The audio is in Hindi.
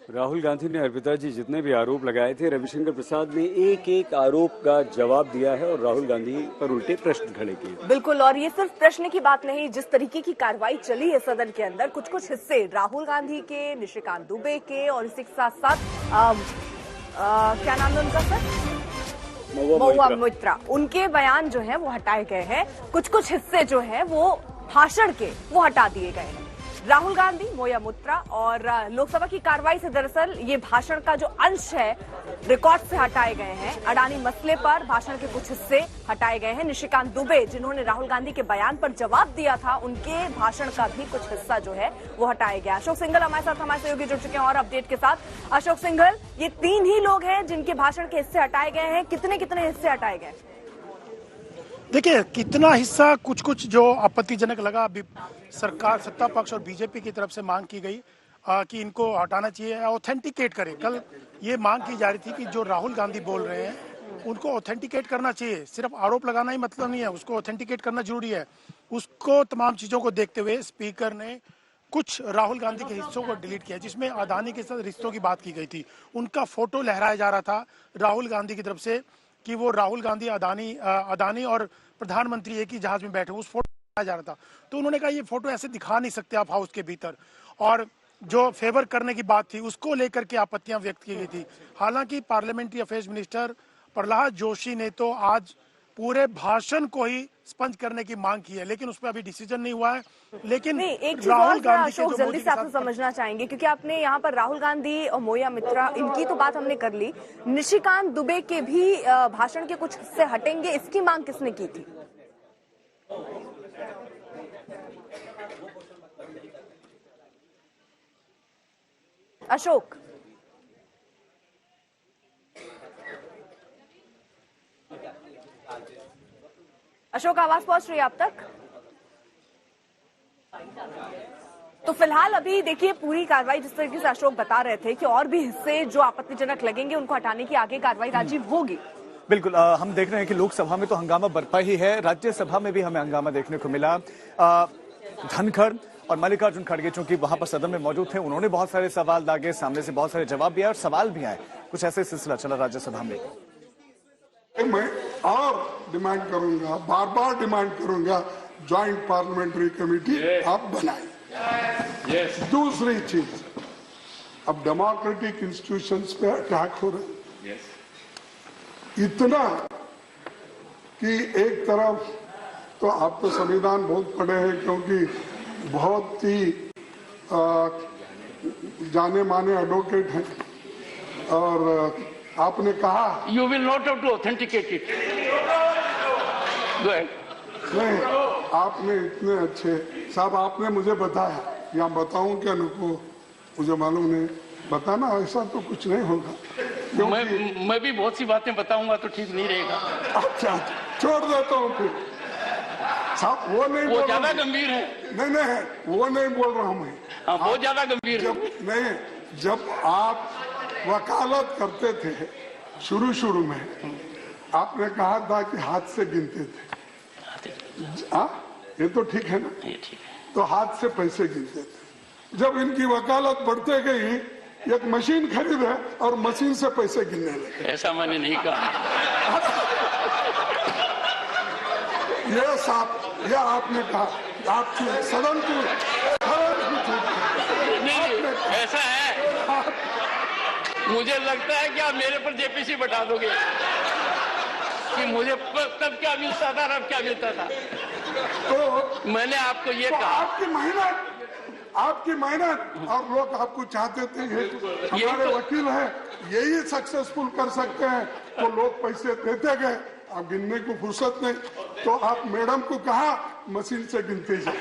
राहुल गांधी ने अर्पिता जी जितने भी आरोप लगाए थे, रविशंकर प्रसाद ने एक एक आरोप का जवाब दिया है और राहुल गांधी पर उल्टे प्रश्न खड़े किए। बिल्कुल, और ये सिर्फ प्रश्न की बात नहीं, जिस तरीके की कार्रवाई चली है सदन के अंदर, कुछ कुछ हिस्से राहुल गांधी के, निशिकांत दुबे के और इसी के साथ साथ क्या नाम है उनका सर, महुआ मोइत्रा, उनके बयान जो है वो हटाए गए हैं। कुछ कुछ हिस्से जो है वो भाषण के वो हटा दिए गए हैं। राहुल गांधी, महुआ मोइत्रा और लोकसभा की कार्रवाई से दरअसल ये भाषण का जो अंश है रिकॉर्ड से हटाए गए हैं। अडानी मसले पर भाषण के कुछ हिस्से हटाए गए हैं। निशिकांत दुबे जिन्होंने राहुल गांधी के बयान पर जवाब दिया था, उनके भाषण का भी कुछ हिस्सा जो है वो हटाया गया। अशोक सिंघल हमारे सहयोगी जुड़ चुके हैं और अपडेट के साथ। अशोक सिंघल, ये 3 ही लोग हैं जिनके भाषण के हिस्से हटाए गए हैं, कितने कितने हिस्से हटाए गए? देखिए, कितना हिस्सा कुछ कुछ जो आपत्तिजनक लगा, सरकार सत्ता पक्ष और बीजेपी की तरफ से मांग की गई कि इनको हटाना चाहिए, ऑथेंटिकेट करें। कल ये मांग की जा रही थी कि जो राहुल गांधी बोल रहे हैं उनको ऑथेंटिकेट करना चाहिए, सिर्फ आरोप लगाना ही मतलब नहीं है, उसको ऑथेंटिकेट करना जरूरी है। उसको तमाम चीजों को देखते हुए स्पीकर ने कुछ राहुल गांधी के हिस्सों को डिलीट किया, जिसमें अडानी के साथ रिश्तों की बात की गई थी। उनका फोटो लहराया जा रहा था राहुल गांधी की तरफ से कि वो राहुल गांधी अडानी और प्रधानमंत्री एक ही जहाज में बैठे, उस फोटो लहराया जा रहा था। तो उन्होंने कहा ये फोटो ऐसे दिखा नहीं सकते आप हाउस के भीतर, और जो फेवर करने की बात थी उसको लेकर के आपत्तियां व्यक्त की गई थी। हालांकि parliamentary affairs minister Prahlad Joshi ने तो आज पूरे भाषण को ही स्पंज करने की मांग की है, लेकिन उस पर अभी डिसीजन नहीं हुआ है। लेकिन एक चीज और अशोक जल्दी से आपसे समझना चाहेंगे, क्योंकि आपने यहाँ पर राहुल गांधी और महुआ मोइत्रा इनकी तो बात हमने कर ली, निशिकांत दुबे के भी भाषण के कुछ हिस्से हटेंगे, इसकी मांग किसने की थी? अशोक, आवाज पहुंच रही है आप तक? तो फिलहाल अभी देखिए पूरी कार्रवाई जिस तरीके से अशोक बता रहे थे कि और भी हिस्से जो आपत्तिजनक लगेंगे उनको हटाने की आगे कार्रवाई राजीव होगी। बिल्कुल, हम देख रहे हैं कि लोकसभा में तो हंगामा बरपा ही है, राज्यसभा में भी हमें हंगामा देखने को मिला। धनखड़ और मल्लिकार्जुन खड़गे चूंकि वहां पर सदन में मौजूद थे, उन्होंने बहुत सारे सवाल दागे, सामने से बहुत सारे जवाब भी आए और सवाल भी आए। कुछ ऐसे सिलसिला चला राज्यसभा में। मैं और डिमांड करूंगा, बार बार डिमांड करूंगा, ज्वाइंट पार्लियामेंट्री कमेटी आप बनाएं। दूसरी चीज, अब डेमोक्रेटिक इंस्टीट्यूशंस पे अटैक हो रहे हैं इतना कि एक तरफ तो आप तो संविधान बहुत पढ़े हैं, क्योंकि बहुत ही जाने माने एडवोकेट हैं, और आपने कहा you will not have to authenticate it. नहीं, आपने इतने अच्छे साहब, आपने मुझे बताया, या बताऊं क्या नुको, मुझे मालूम नहीं, बताना, ऐसा तो कुछ नहीं होगा। मैं भी बहुत सी बातें बताऊंगा तो ठीक नहीं रहेगा। अच्छा, छोड़ देता हूँ फिर साहब, वो नहीं, वो ज्यादा गंभीर है। नहीं, वो नहीं बोल रहा हूँ मैं। हाँ, बहुत ज्यादा गंभीर है। नहीं, जब आप वकालत करते थे शुरू में, आपने कहा था कि हाथ से गिनते थे। हाँ, ये तो ठीक है ना? ठीक है। तो हाथ से पैसे गिनते थे। जब इनकी वकालत बढ़ते गई, एक मशीन खरीदे और मशीन से पैसे गिनने लगे। ऐसा मैंने नहीं कहा। ये साहब, ये आपने कहा, आपकी सदन की नहीं, ऐसा है। मुझे लगता है कि आप मेरे पर जेपीसी बैठा दोगे कि मुझे तब क्या मिलता था और अब क्या मिलता था। तो मैंने आपको ये तो कहा, आपकी मेहनत और लोग आपको चाहते थे, हमारे तो, वकील हैं, यही सक्सेसफुल कर सकते हैं, तो लोग पैसे देते गए, आप गिनने को फुर्सत नहीं, तो आप मैडम को कहा मशीन से गिनते जाए।